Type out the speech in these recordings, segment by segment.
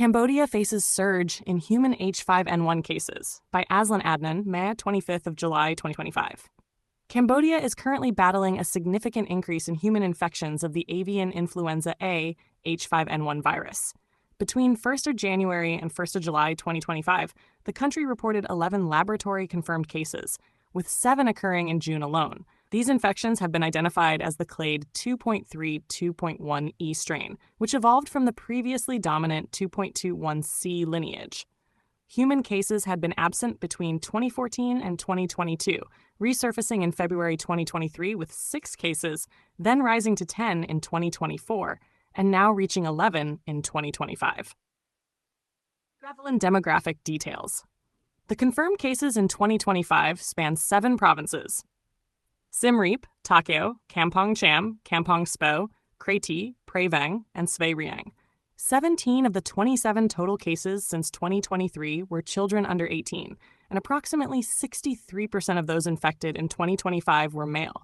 Cambodia faces surge in human H5N1 cases by AZLAN ADNAN, May 25th of July 2025. Cambodia is currently battling a significant increase in human infections of the avian influenza A H5N1 virus. Between 1st of January and 1st of July 2025, the country reported 11 laboratory-confirmed cases, with 7 occurring in June alone. These infections have been identified as the clade 2.3-2.1E strain, which evolved from the previously dominant 2.21C lineage. Human cases had been absent between 2014 and 2022, resurfacing in February 2023 with 6 cases, then rising to 10 in 2024, and now reaching 11 in 2025. Prevalent demographic details. The confirmed cases in 2025 span 7 provinces: Siem Reap, Takeo, Kampong Cham, Kampong Speu, Kratie, Veng, and Svay Rieng. 17 of the 27 total cases since 2023 were children under 18, and approximately 63% of those infected in 2025 were male.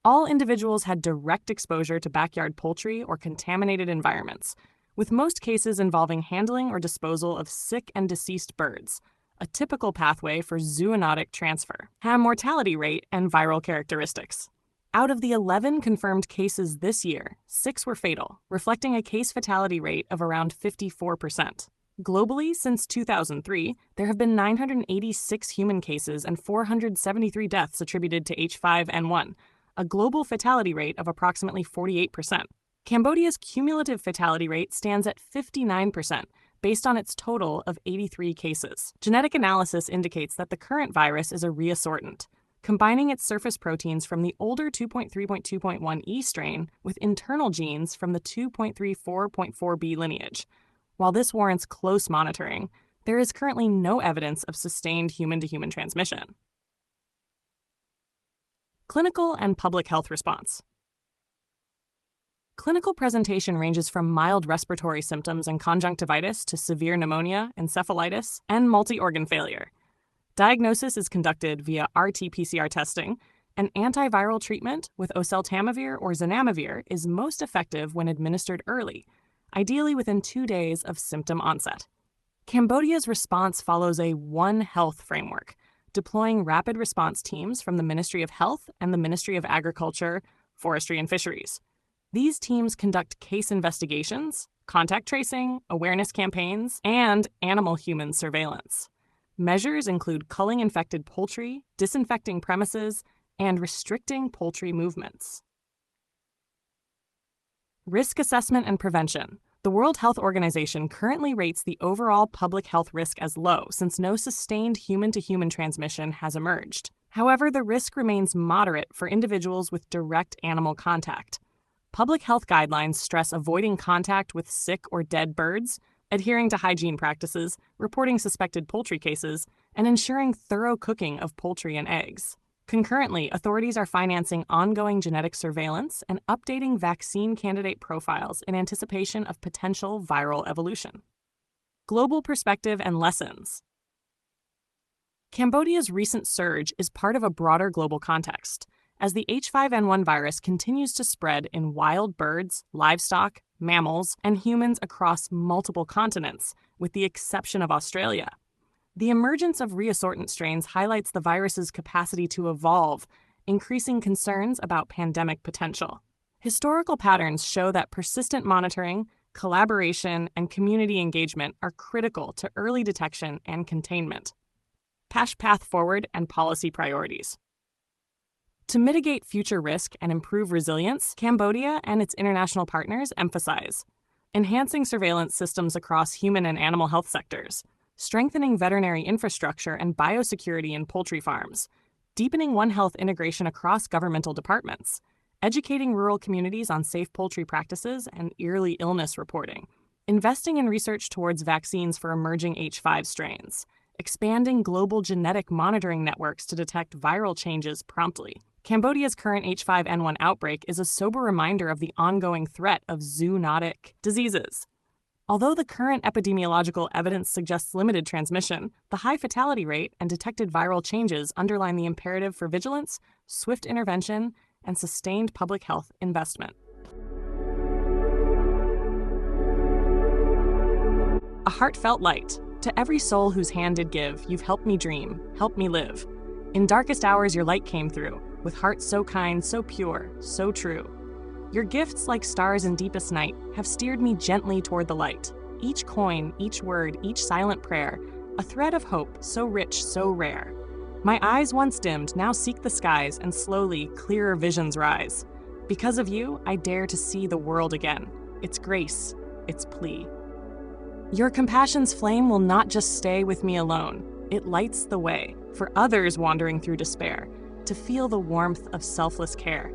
All individuals had direct exposure to backyard poultry or contaminated environments, with most cases involving handling or disposal of sick and deceased birds, a typical pathway for zoonotic transfer, mortality rate, and viral characteristics. Out of the 11 confirmed cases this year, 6 were fatal, reflecting a case fatality rate of around 54%. Globally, since 2003, there have been 986 human cases and 473 deaths attributed to H5N1, a global fatality rate of approximately 48%. Cambodia's cumulative fatality rate stands at 59%, based on its total of 83 cases. Genetic analysis indicates that the current virus is a reassortant, combining its surface proteins from the older 2.3.2.1E strain with internal genes from the 2.34.4B lineage. While this warrants close monitoring, there is currently no evidence of sustained human-to-human transmission. Clinical and public health response. Clinical presentation ranges from mild respiratory symptoms and conjunctivitis to severe pneumonia, encephalitis, and multi-organ failure. Diagnosis is conducted via RT-PCR testing, and antiviral treatment with oseltamivir or zanamivir is most effective when administered early, ideally within 2 days of symptom onset. Cambodia's response follows a One Health framework, deploying rapid response teams from the Ministry of Health and the Ministry of Agriculture, Forestry, and Fisheries. These teams conduct case investigations, contact tracing, awareness campaigns, and animal-human surveillance. Measures include culling infected poultry, disinfecting premises, and restricting poultry movements. Risk assessment and prevention. The World Health Organization currently rates the overall public health risk as low since no sustained human-to-human transmission has emerged. However, the risk remains moderate for individuals with direct animal contact. Public health guidelines stress avoiding contact with sick or dead birds, adhering to hygiene practices, reporting suspected poultry cases, and ensuring thorough cooking of poultry and eggs. Concurrently, authorities are financing ongoing genetic surveillance and updating vaccine candidate profiles in anticipation of potential viral evolution. Global perspective and lessons. Cambodia's recent surge is part of a broader global context, as the H5N1 virus continues to spread in wild birds, livestock, mammals, and humans across multiple continents, with the exception of Australia. The emergence of reassortant strains highlights the virus's capacity to evolve, increasing concerns about pandemic potential. Historical patterns show that persistent monitoring, collaboration, and community engagement are critical to early detection and containment. Path forward and policy priorities. To mitigate future risk and improve resilience, Cambodia and its international partners emphasize enhancing surveillance systems across human and animal health sectors, strengthening veterinary infrastructure and biosecurity in poultry farms, deepening One Health integration across governmental departments, educating rural communities on safe poultry practices and early illness reporting, investing in research towards vaccines for emerging H5 strains, expanding global genetic monitoring networks to detect viral changes promptly. Cambodia's current H5N1 outbreak is a sober reminder of the ongoing threat of zoonotic diseases. Although the current epidemiological evidence suggests limited transmission, the high fatality rate and detected viral changes underline the imperative for vigilance, swift intervention, and sustained public health investment. A heartfelt light. To every soul whose hand did give, you've helped me dream, helped me live. In darkest hours your light came through, with hearts so kind, so pure, so true. Your gifts, like stars in deepest night, have steered me gently toward the light. Each coin, each word, each silent prayer, a thread of hope, so rich, so rare. My eyes once dimmed now seek the skies, and slowly, clearer visions rise. Because of you, I dare to see the world again. Its grace, its plea. Your compassion's flame will not just stay with me alone. It lights the way for others wandering through despair to feel the warmth of selfless care.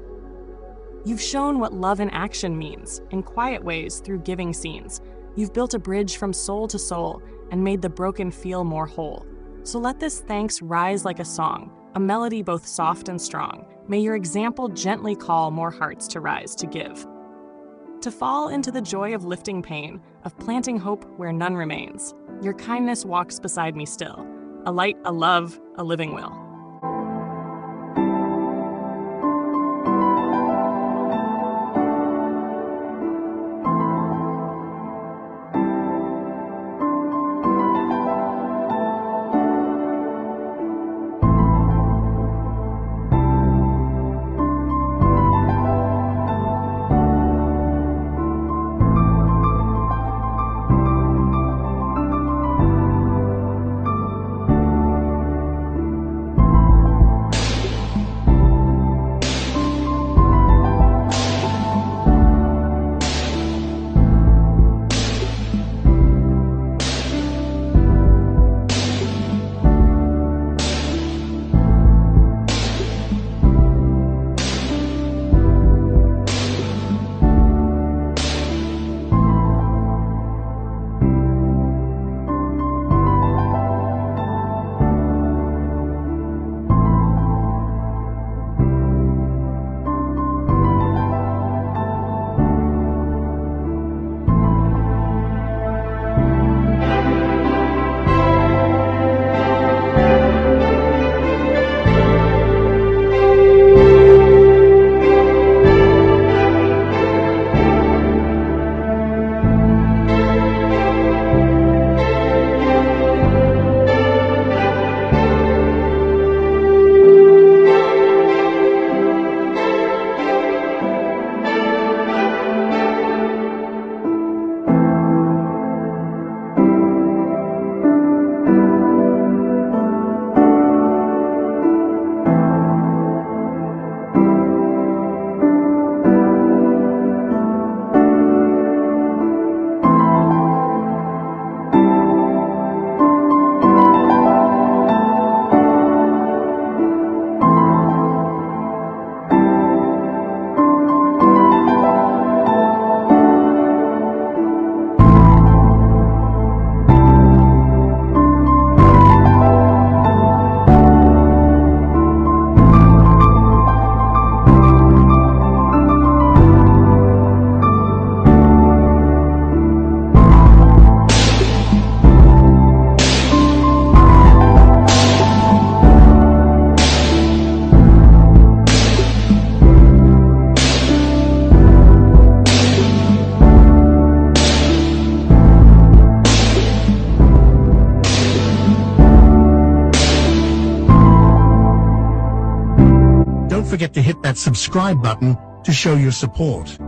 You've shown what love in action means, in quiet ways through giving scenes. You've built a bridge from soul to soul and made the broken feel more whole. So let this thanks rise like a song, a melody both soft and strong. May your example gently call more hearts to rise to give. To fall into the joy of lifting pain, of planting hope where none remains. Your kindness walks beside me still, a light, a love, a living will. Don't forget to hit that subscribe button to show your support.